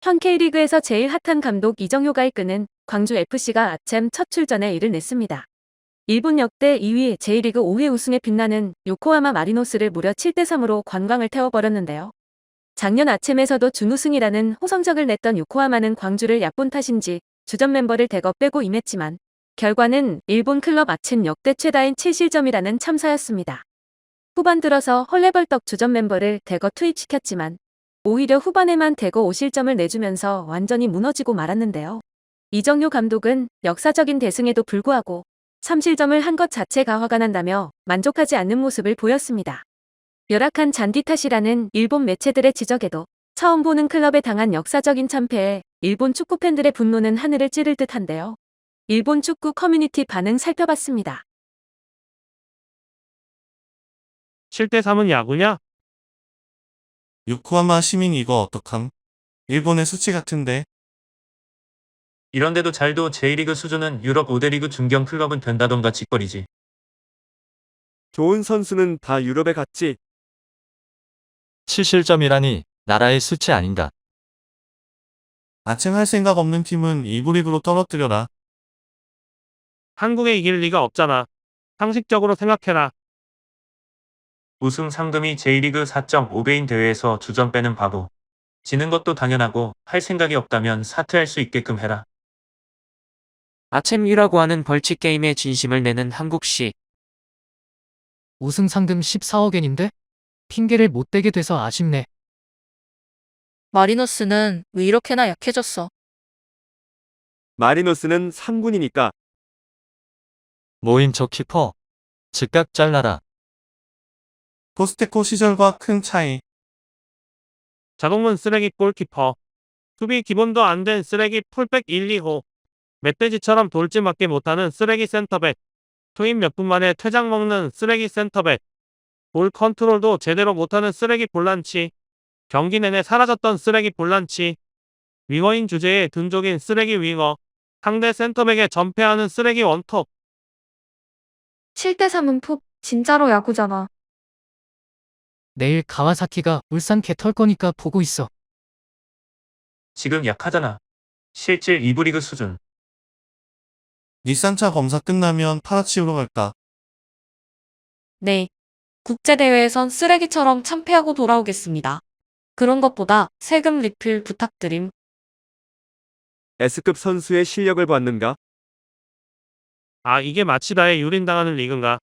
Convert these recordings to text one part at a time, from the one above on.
현 K리그에서 제일 핫한 감독 이정효가 이끄는 광주FC가 아챔 첫 출전에 일을 냈습니다. 일본 역대 2위 J리그 5회 우승에 빛나는 요코하마 마리노스를 무려 7대3으로 관광을 태워버렸는데요. 작년 아챔에서도 준우승이라는 호성적을 냈던 요코하마는 광주를 얕본 탓인지 주전 멤버를 대거 빼고 임했지만 결과는 일본 클럽 아챔 역대 최다인 7실점이라는 참사였습니다. 후반 들어서 헐레벌떡 주전 멤버를 대거 투입시켰지만 오히려 후반에만 대거 5실점을 내주면서 완전히 무너지고 말았는데요. 이정효 감독은 역사적인 대승에도 불구하고 3실점을 한 것 자체가 화가 난다며 만족하지 않는 모습을 보였습니다. 열악한 잔디 탓이라는 일본 매체들의 지적에도 처음 보는 클럽에 당한 역사적인 참패에 일본 축구 팬들의 분노는 하늘을 찌를 듯한데요. 일본 축구 커뮤니티 반응 살펴봤습니다. 7대3은 야구냐? 요코하마 시민 이거 어떡함? 일본의 수치 같은데. 이런데도 잘도 J리그 수준은 유럽 5대 리그 중견 클럽은 된다던가 짓거리지. 좋은 선수는 다 유럽에 갔지. 7실점이라니 나라의 수치 아닌가. 아챔 할 생각 없는 팀은 일부 리그로 떨어뜨려라. 한국에 이길 리가 없잖아. 상식적으로 생각해라. 우승 상금이 J리그 4.5배인 대회에서 주전 빼는 바보. 지는 것도 당연하고 할 생각이 없다면 사퇴할 수 있게끔 해라. 아챔이라고 하는 벌칙 게임에 진심을 내는 한국시. 우승 상금 14억엔인데? 핑계를 못 대게 돼서 아쉽네. 마리노스는 왜 이렇게나 약해졌어? 마리노스는 3군이니까. 모임 저 키퍼. 즉각 잘라라. 포스테코 시절과 큰 차이. 자동문 쓰레기 골키퍼. 수비 기본도 안 된 쓰레기 풀백 1, 2호. 멧돼지처럼 돌진밖에 못하는 쓰레기 센터백. 투입 몇 분 만에 퇴장 먹는 쓰레기 센터백. 볼 컨트롤도 제대로 못하는 쓰레기 볼란치. 경기 내내 사라졌던 쓰레기 볼란치. 윙어인 주제에 둔족인 쓰레기 윙어. 상대 센터백에 전패하는 쓰레기 원톱. 7대3은 푹 진짜로 야구잖아. 내일 가와사키가 울산 개 털 거니까 보고 있어. 지금 약하잖아. 실질 2부 리그 수준. 닛산차 검사 끝나면 파라치우로 갈까? 네. 국제대회에선 쓰레기처럼 참패하고 돌아오겠습니다. 그런 것보다 세금 리필 부탁드림. S급 선수의 실력을 봤는가? 아, 이게 마치다에 유린당하는 리그인가?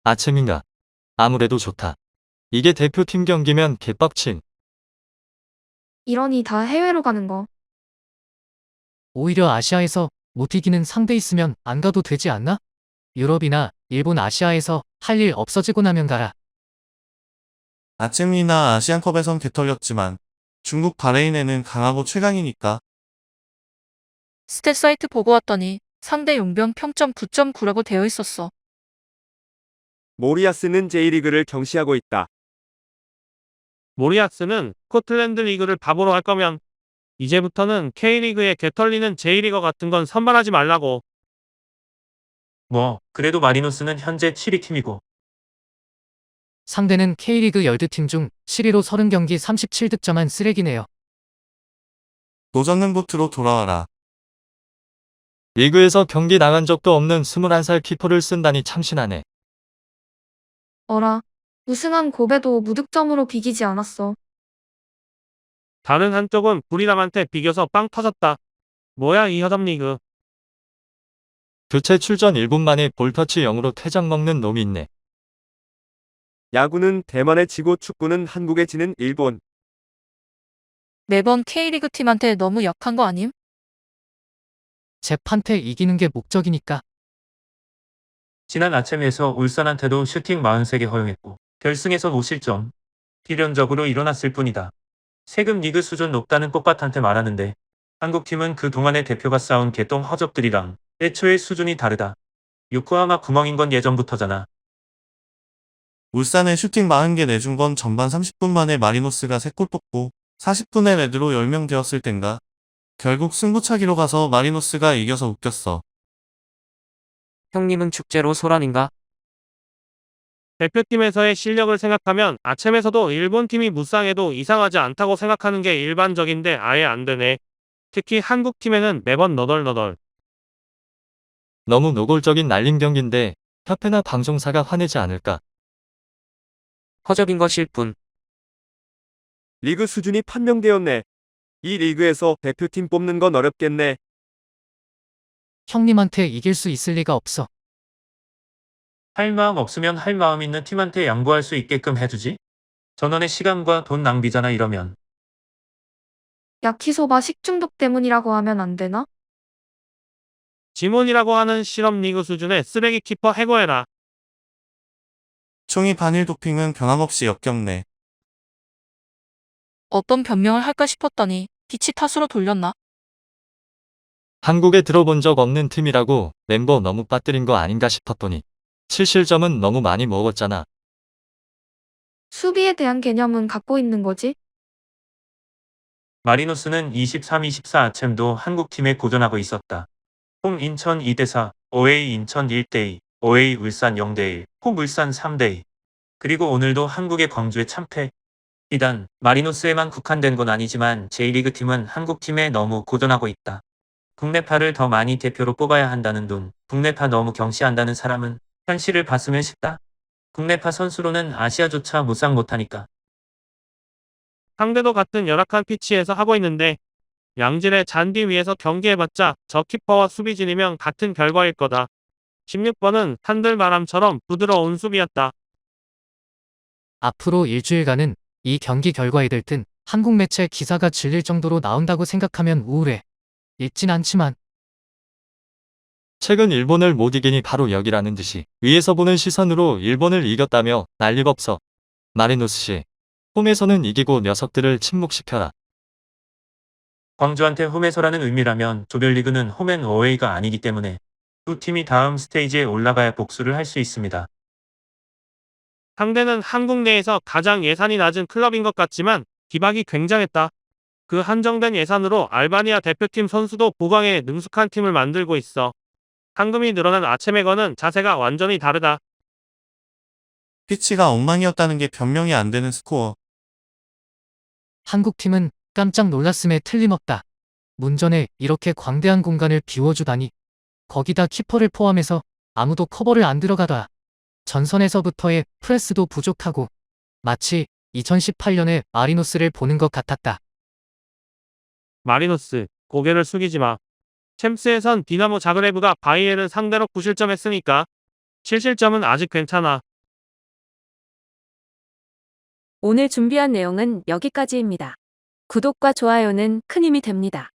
아침인가. 아무래도 좋다. 이게 대표팀 경기면 개빡친. 이러니 다 해외로 가는 거. 오히려 아시아에서 못 이기는 상대 있으면 안 가도 되지 않나? 유럽이나 일본 아시아에서 할 일 없어지고 나면 가라. 아챔이나 아시안컵에선 개털렸지만 중국 바레인에는 강하고 최강이니까. 스탯 사이트 보고 왔더니 상대 용병 평점 9.9라고 되어 있었어. 모리아스는 J리그를 경시하고 있다. 모리아스는 스코틀랜드 리그를 바보로 할 거면 이제부터는 K리그에 개털리는 J리거 같은 건 선발하지 말라고. 뭐 그래도 마리노스는 현재 7위 팀이고. 상대는 K리그 12팀 중 7위로 30경기 37득점한 쓰레기네요. 도전 행보트로 돌아와라. 리그에서 경기 나간 적도 없는 21살 키퍼를 쓴다니 참신하네. 어라. 우승한 고베도 무득점으로 비기지 않았어. 다른 한쪽은 불이람한테 비겨서 빵 터졌다. 뭐야 이 허접 리그. 교체 출전 1분 만에 볼터치 0으로 퇴장 먹는 놈이 있네. 야구는 대만에 지고 축구는 한국에 지는 일본. 매번 K리그 팀한테 너무 약한 거 아님? 재판태 이기는 게 목적이니까. 지난 아챔에서 울산한테도 슈팅 43개 허용했고 결승에선 5실점. 필연적으로 일어났을 뿐이다. 세금 리그 수준 높다는 꽃밭한테 말하는데 한국팀은 그 동안의 대표가 쌓은 개똥 허접들이랑 애초에 수준이 다르다. 요코하마 구멍인 건 예전부터잖아. 울산에 슈팅 40개 내준 건 전반 30분 만에 마리노스가 3골 뽑고 40분에 레드로 10명 되었을 땐가. 결국 승부차기로 가서 마리노스가 이겨서 웃겼어. 형님은 축제로 소란인가? 대표팀에서의 실력을 생각하면 아챔에서도 일본 팀이 무쌍해도 이상하지 않다고 생각하는 게 일반적인데 아예 안 되네. 특히 한국 팀에는 매번 너덜너덜. 너무 노골적인 날림 경기인데 협회나 방송사가 화내지 않을까? 허접인 것일 뿐. 리그 수준이 판명되었네. 이 리그에서 대표팀 뽑는 건 어렵겠네. 형님한테 이길 수 있을 리가 없어. 할 마음 없으면 할 마음 있는 팀한테 양보할 수 있게끔 해주지? 전원의 시간과 돈 낭비잖아 이러면. 야키소바 식중독 때문이라고 하면 안 되나? 지몬이라고 하는 실업 리그 수준의 쓰레기 키퍼 해고해라. 총이 반일 도핑은 변함없이 역겹네. 어떤 변명을 할까 싶었더니 빛이 탓으로 돌렸나? 한국에 들어본 적 없는 팀이라고 멤버 너무 빠뜨린 거 아닌가 싶었더니 7실점은 너무 많이 먹었잖아. 수비에 대한 개념은 갖고 있는 거지? 마리노스는 23-24 아챔도 한국팀에 고전하고 있었다. 홈 인천 2대4, 어웨이 인천 1대2, 어웨이 울산 0대1, 홈 울산 3대2. 그리고 오늘도 한국의 광주에 참패. 비단 마리노스에만 국한된 건 아니지만 J리그 팀은 한국팀에 너무 고전하고 있다. 국내파를 더 많이 대표로 뽑아야 한다는 둥, 국내파 너무 경시한다는 사람은 현실을 봤으면 싶다. 국내파 선수로는 아시아조차 무쌍 못하니까. 상대도 같은 열악한 피치에서 하고 있는데 양질의 잔디 위에서 경기해봤자 저 키퍼와 수비진이면 같은 결과일 거다. 16번은 산들바람처럼 부드러운 수비였다. 앞으로 일주일간은 이 경기 결과에 들뜬 한국 매체 기사가 질릴 정도로 나온다고 생각하면 우울해. 읽진 않지만 최근 일본을 못 이기니 바로 여기라는 듯이 위에서 보는 시선으로 일본을 이겼다며 난리법석. 마리노스 씨, 홈에서는 이기고 녀석들을 침묵시켜라. 광주한테 홈에서라는 의미라면 조별리그는 홈앤 어웨이가 아니기 때문에 두 팀이 다음 스테이지에 올라가야 복수를 할 수 있습니다. 상대는 한국 내에서 가장 예산이 낮은 클럽인 것 같지만 기박이 굉장했다. 그 한정된 예산으로 알바니아 대표팀 선수도 보강에 능숙한 팀을 만들고 있어. 상금이 늘어난 아체메거는 자세가 완전히 다르다. 피치가 엉망이었다는 게 변명이 안 되는 스코어. 한국팀은 깜짝 놀랐음에 틀림없다. 문전에 이렇게 광대한 공간을 비워주다니. 거기다 키퍼를 포함해서 아무도 커버를 안 들어가다. 전선에서부터의 프레스도 부족하고 마치 2018년에 마리노스를 보는 것 같았다. 마리노스, 고개를 숙이지 마. 챔스에선 디나모 자그레브가 바이에른 상대로 9실점 했으니까 7실점은 아직 괜찮아. 오늘 준비한 내용은 여기까지입니다. 구독과 좋아요는 큰 힘이 됩니다.